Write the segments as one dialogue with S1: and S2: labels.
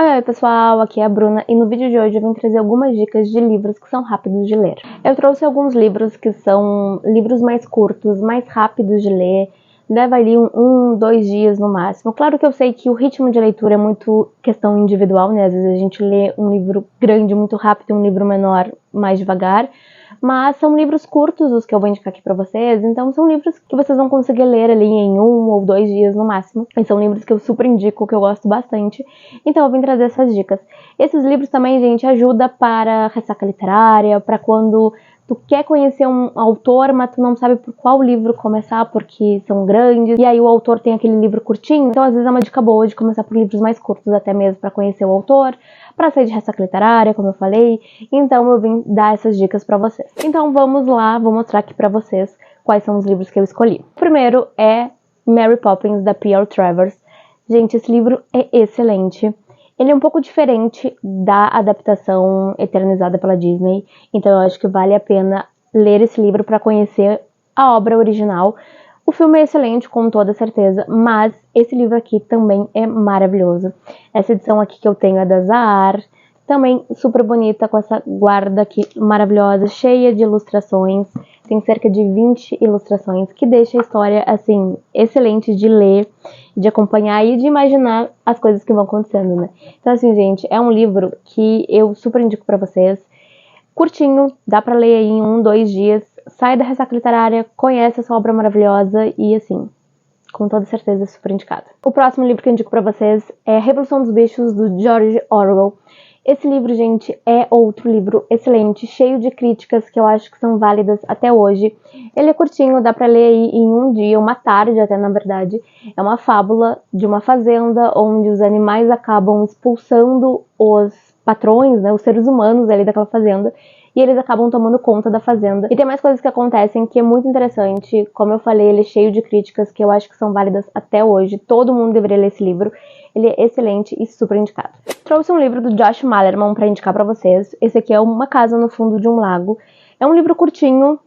S1: Oi pessoal, aqui é a Bruna e no vídeo de hoje eu vim trazer algumas dicas de livros que são rápidos de ler. Eu trouxe alguns livros que são livros mais curtos, mais rápidos de ler, leva ali dois dias no máximo. Claro que eu sei que o ritmo de leitura é muito questão individual, né? Às vezes a gente lê um livro grande muito rápido e um livro menor mais devagar. Mas são livros curtos os que eu vou indicar aqui pra vocês, então são livros que vocês vão conseguir ler ali em 1 ou 2 dias no máximo. E são livros que eu super indico, que eu gosto bastante, então eu vim trazer essas dicas. Esses livros também, gente, ajudam para ressaca literária, para quando tu quer conhecer um autor, mas tu não sabe por qual livro começar, porque são grandes, e aí o autor tem aquele livro curtinho, então às vezes é uma dica boa de começar por livros mais curtos, até mesmo para conhecer o autor, para sair de ressaca literária, como eu falei. Então eu vim dar essas dicas para vocês. Então vamos lá, vou mostrar aqui para vocês quais são os livros que eu escolhi. O primeiro é Mary Poppins, da P.R. Travers. Gente, esse livro é excelente. Ele é um pouco diferente da adaptação eternizada pela Disney, então eu acho que vale a pena ler esse livro para conhecer a obra original. O filme é excelente, com toda certeza, mas esse livro aqui também é maravilhoso. Essa edição aqui que eu tenho é da Zahar, também super bonita, com essa guarda aqui maravilhosa, cheia de ilustrações. Tem cerca de 20 ilustrações, que deixa a história, assim, excelente de ler, de acompanhar e de imaginar as coisas que vão acontecendo, né? Então, assim, gente, é um livro que eu super indico pra vocês. Curtinho, dá pra ler aí em 1, 2 dias. Sai da ressaca literária, conhece essa obra maravilhosa e, assim, com toda certeza, super indicado. O próximo livro que eu indico pra vocês é Revolução dos Bichos, do George Orwell. Esse livro, gente, é outro livro excelente, cheio de críticas que eu acho que são válidas até hoje. Ele é curtinho, dá pra ler aí em 1 dia, uma tarde até, na verdade. É uma fábula de uma fazenda onde os animais acabam expulsando os patrões, né, os seres humanos ali daquela fazenda, e eles acabam tomando conta da fazenda. E tem mais coisas que acontecem que é muito interessante. Como eu falei, ele é cheio de críticas que eu acho que são válidas até hoje. Todo mundo deveria ler esse livro. Ele é excelente e super indicado. Trouxe um livro do Josh Malerman para indicar para vocês. Esse aqui é Uma Casa no Fundo de um Lago. É um livro curtinho,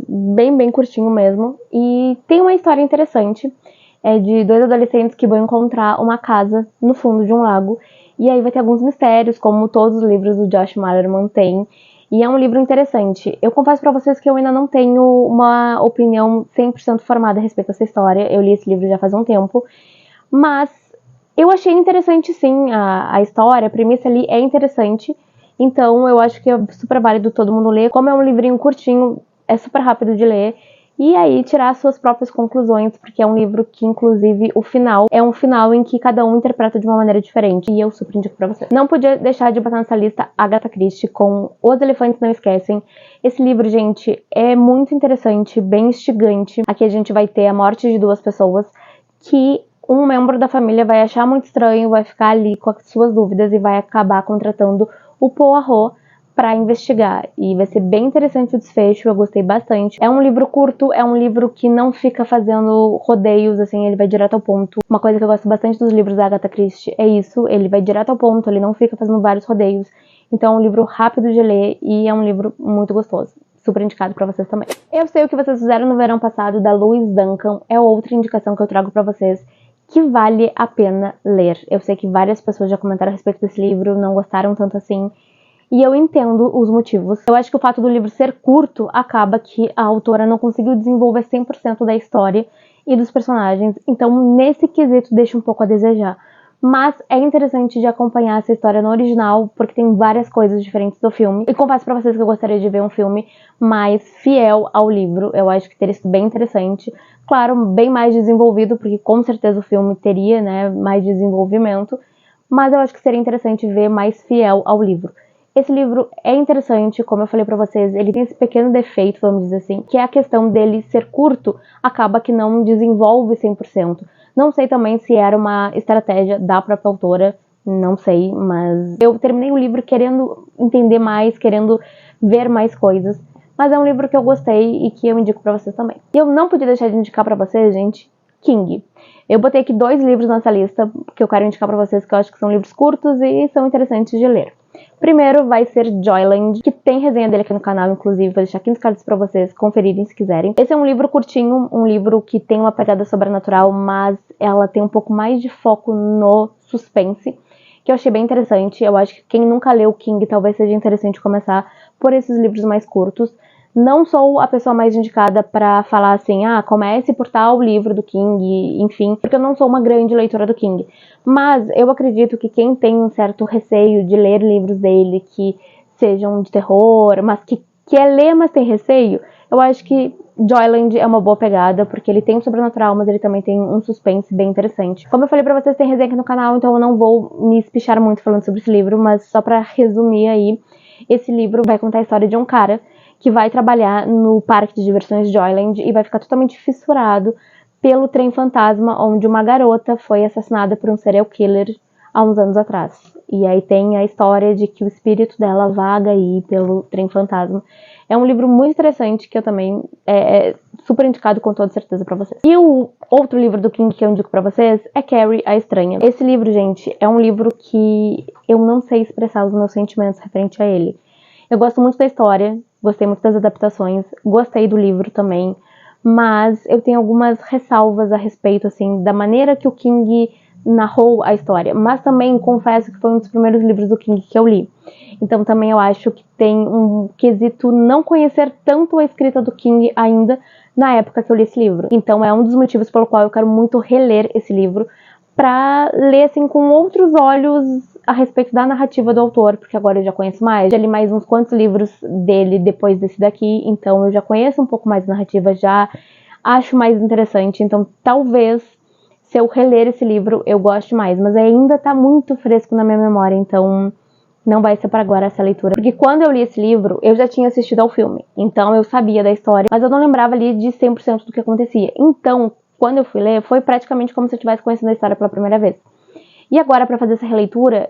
S1: bem curtinho mesmo. E tem uma história interessante. É de 2 adolescentes que vão encontrar uma casa no fundo de um lago. E aí vai ter alguns mistérios, como todos os livros do Josh Malerman têm. E é um livro interessante. Eu confesso pra vocês que eu ainda não tenho uma opinião 100% formada a respeito dessa história. Eu li esse livro já faz um tempo. Mas eu achei interessante, sim, a história. A premissa ali é interessante. Então eu acho que é super válido todo mundo ler. Como é um livrinho curtinho, é super rápido de ler. E aí tirar suas próprias conclusões, porque é um livro que, inclusive, o final é um final em que cada um interpreta de uma maneira diferente, e eu super indico pra você. Não podia deixar de botar nessa lista Agatha Christie com Os Elefantes Não Esquecem. Esse livro, gente, é muito interessante, bem instigante. Aqui a gente vai ter a morte de 2 pessoas que um membro da família vai achar muito estranho, vai ficar ali com as suas dúvidas e vai acabar contratando o Poirot para investigar, e vai ser bem interessante o desfecho. Eu gostei bastante. É um livro curto, é um livro que não fica fazendo rodeios, assim, ele vai direto ao ponto. Uma coisa que eu gosto bastante dos livros da Agatha Christie é isso, ele vai direto ao ponto, ele não fica fazendo vários rodeios. Então é um livro rápido de ler e é um livro muito gostoso. Super indicado pra vocês também. Eu Sei o que Vocês Fizeram no Verão Passado, da Louise Duncan, é outra indicação que eu trago pra vocês, que vale a pena ler. Eu sei que várias pessoas já comentaram a respeito desse livro, não gostaram tanto assim. E eu entendo os motivos. Eu acho que o fato do livro ser curto acaba que a autora não conseguiu desenvolver 100% da história e dos personagens. Então, nesse quesito, deixa um pouco a desejar. Mas é interessante de acompanhar essa história no original, porque tem várias coisas diferentes do filme. E confesso pra vocês que eu gostaria de ver um filme mais fiel ao livro. Eu acho que teria sido bem interessante. Claro, bem mais desenvolvido, porque com certeza o filme teria, né, mais desenvolvimento. Mas eu acho que seria interessante ver mais fiel ao livro. Esse livro é interessante, como eu falei pra vocês, ele tem esse pequeno defeito, vamos dizer assim, que é a questão dele ser curto, acaba que não desenvolve 100%. Não sei também se era uma estratégia da própria autora, não sei, mas eu terminei o livro querendo entender mais, querendo ver mais coisas, mas é um livro que eu gostei e que eu indico pra vocês também. E eu não podia deixar de indicar pra vocês, gente, King. Eu botei aqui 2 livros nessa lista que eu quero indicar pra vocês, que eu acho que são livros curtos e são interessantes de ler. Primeiro vai ser Joyland, que tem resenha dele aqui no canal, inclusive, vou deixar aqui nos cards pra vocês conferirem se quiserem. Esse é um livro curtinho, um livro que tem uma pegada sobrenatural, mas ela tem um pouco mais de foco no suspense. que eu achei bem interessante. Eu acho que quem nunca leu King talvez seja interessante começar por esses livros mais curtos. Não sou a pessoa mais indicada para falar assim, comece por tal livro do King, enfim, porque eu não sou uma grande leitora do King. Mas eu acredito que quem tem um certo receio de ler livros dele que sejam de terror, mas que quer ler, mas tem receio, eu acho que Joyland é uma boa pegada, porque ele tem um sobrenatural, mas ele também tem um suspense bem interessante. Como eu falei pra vocês, tem resenha aqui no canal, então eu não vou me espichar muito falando sobre esse livro, mas só pra resumir aí, esse livro vai contar a história de um cara que vai trabalhar no parque de diversões Joyland e vai ficar totalmente fissurado pelo trem fantasma, onde uma garota foi assassinada por um serial killer há uns anos atrás. E aí tem a história de que o espírito dela vaga aí pelo trem fantasma. É um livro muito interessante que eu também é super indicado com toda certeza pra vocês. E o outro livro do King que eu indico pra vocês é Carrie, a Estranha. Esse livro, gente, é um livro que eu não sei expressar os meus sentimentos referente a ele. Eu gosto muito da história, gostei muito das adaptações, gostei do livro também, mas eu tenho algumas ressalvas a respeito, assim, da maneira que o King narrou a história. Mas também confesso que foi um dos primeiros livros do King que eu li. Então também eu acho que tem um quesito não conhecer tanto a escrita do King ainda na época que eu li esse livro. Então é um dos motivos pelo qual eu quero muito reler esse livro, pra ler assim com outros olhos a respeito da narrativa do autor, porque agora eu já conheço mais, já li mais uns quantos livros dele depois desse daqui, então eu já conheço um pouco mais da narrativa, já acho mais interessante, então talvez se eu reler esse livro eu goste mais, mas ainda tá muito fresco na minha memória, então não vai ser para agora essa leitura. Porque quando eu li esse livro, eu já tinha assistido ao filme, então eu sabia da história, mas eu não lembrava ali de 100% do que acontecia. Então, quando eu fui ler, foi praticamente como se eu estivesse conhecendo a história pela primeira vez. E agora, para fazer essa releitura,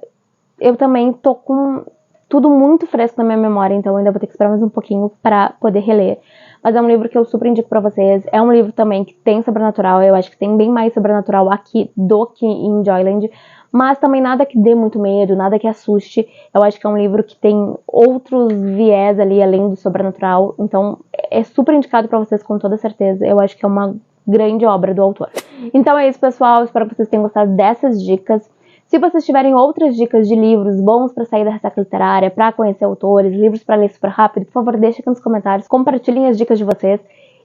S1: eu também tô com tudo muito fresco na minha memória, então eu ainda vou ter que esperar mais um pouquinho para poder reler. Mas é um livro que eu super indico pra vocês. É um livro também que tem sobrenatural, eu acho que tem bem mais sobrenatural aqui do que em Joyland, mas também nada que dê muito medo, nada que assuste. Eu acho que é um livro que tem outros viés ali, além do sobrenatural, então é super indicado pra vocês com toda certeza. Eu acho que é uma grande obra do autor. Então é isso, pessoal. Espero que vocês tenham gostado dessas dicas. Se vocês tiverem outras dicas de livros bons para sair da ressaca literária, para conhecer autores, livros para ler super rápido, por favor, deixem aqui nos comentários, compartilhem as dicas de vocês.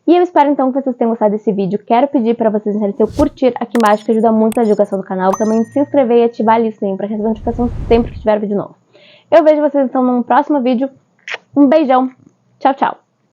S1: E eu espero então que vocês tenham gostado desse vídeo. Quero pedir para vocês deixarem seu curtir aqui embaixo, que ajuda muito na divulgação do canal. Também se inscrever e ativar ali o sininho para receber notificação sempre que tiver vídeo novo. Eu vejo vocês então num próximo vídeo. Um beijão. Tchau, tchau.